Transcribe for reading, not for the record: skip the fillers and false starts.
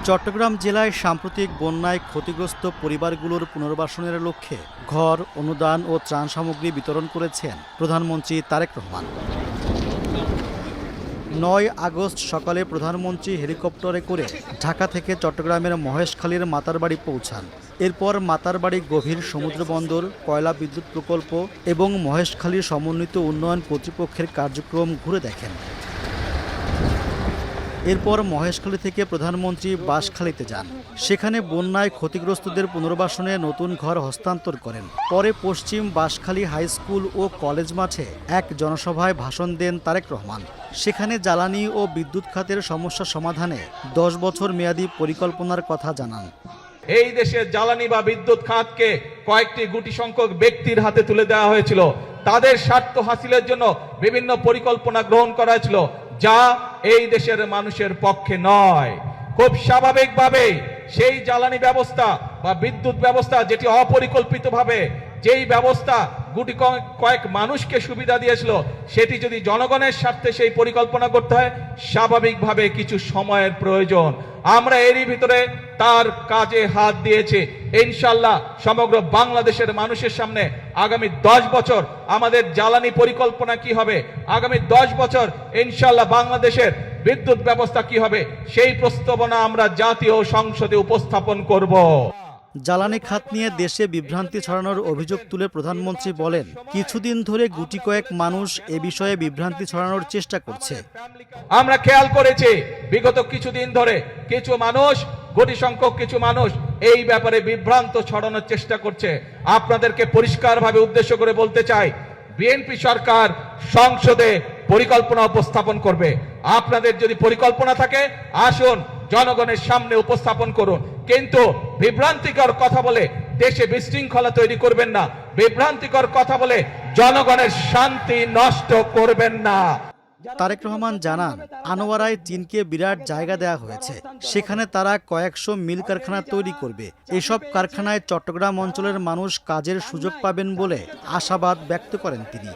চট্টগ্রাম জেলায় সাম্প্রতিক বন্যায় ক্ষতিগ্রস্ত পরিবারগুলোর পুনর্বাসনের লক্ষ্যে ঘর, অনুদান ও ত্রাণ সামগ্রী বিতরণ করেছেন প্রধানমন্ত্রী তারেক রহমান। ৯ আগস্ট সকালে প্রধানমন্ত্রী হেলিকপ্টারে করে ঢাকা থেকে চট্টগ্রামের মহেশখালীর মাতারবাড়ি পৌঁছান। এরপর মাতারবাড়ি গভীর সমুদ্র বন্দর, কয়লা বিদ্যুৎ প্রকল্প এবং মহেশখালীর সমন্বিত উন্নয়ন কর্তৃপক্ষের কার্যক্রম ঘুরে দেখেন। এরপর মহেশখালী থেকে প্রধানমন্ত্রী বাঁশখালীতে যান। সেখানে বন্যায় ক্ষতিগ্রস্তদের পুনর্বাসনে নতুন ঘর হস্তান্তর করেন। পরে পশ্চিম বাঁশখালী হাই স্কুল ও কলেজ মাঠে এক জনসভায় ভাষণ দেন তারেক রহমান। সেখানে জ্বালানি ও বিদ্যুৎ খাতের সমস্যা সমাধানে 10 বছর মেয়াদী পরিকল্পনার কথা জানান। এই দেশের জ্বালানি বা বিদ্যুৎ খাতকে কয়েকটি গুটি সংখ্যক ব্যক্তির হাতে তুলে দেওয়া হয়েছিল। তাদের স্বার্থ হাসিলের জন্য বিভিন্ন পরিকল্পনা গ্রহণ করা হয়েছিল, যা এই দেশের মানুষের পক্ষে নয়। খুব স্বাভাবিকভাবেই সেই জ্বালানি ব্যবস্থা বা বিদ্যুৎ ব্যবস্থা যেটি অপরিকল্পিতভাবে যেই ব্যবস্থা গুটি কয়েক মানুষকে সুবিধা দিয়েছিল, সেটি যদি জনগণের স্বার্থে সেই পরিকল্পনা করতে হয়, স্বাভাবিকভাবে কিছু সময়ের প্রয়োজন। আমরা এরই ভিতরে তার কাজে হাত দিয়েছি। ইনশাআল্লাহ সমগ্র বাংলাদেশের মানুষের সামনে আগামী 10 বছর আমাদের জ্বালানি পরিকল্পনা কি হবে, আগামী 10 বছর ইনশাআল্লাহ বাংলাদেশের বিদ্যুৎ ব্যবস্থা কি হবে, সেই প্রস্তাবনা আমরা জাতীয় সংসদে উপস্থাপন করব। জ্বালানি খাত নিয়ে দেশে বিভ্রান্তি ছড়ানোর অভিযোগ তুলে প্রধানমন্ত্রী বলেন, কিছুদিন ধরে গুটি কয়েক মানুষ এ বিষয়ে বিভ্রান্তি ছড়ানোর চেষ্টা করছে। আমরা খেয়াল করেছি বিগত কিছুদিন ধরে কিছু মানুষ, গুটি সংখ্যক কিছু মানুষ এই ব্যাপারে বিভ্রান্ত ছড়ানোর চেষ্টা করছে। আপনাদেরকে পরিষ্কারভাবে উদ্দেশ্য করে বলতে চাই, বিএনপি সরকার সংসদে পরিকল্পনা উপস্থাপন করবে। আপনাদের যদি পরিকল্পনা থাকে, আসুন জনগণের সামনে উপস্থাপন করুন। কিন্তু বিভ্রান্তিকর কথা বলে দেশে বিশৃঙ্খলা তৈরি করবেন না, বিভ্রান্তিকর কথা বলে জনগণের শান্তি নষ্ট করবেন না। তারেক রহমান জানান, আনোয়ারায় চীনকে বিরাট জায়গা দেওয়া হয়েছে। সেখানে তারা কয়েকশো মিল কারখানা তৈরি করবে। এসব কারখানায় চট্টগ্রাম অঞ্চলের মানুষ কাজের সুযোগ পাবেন বলে আশাবাদ ব্যক্ত করেন তিনি।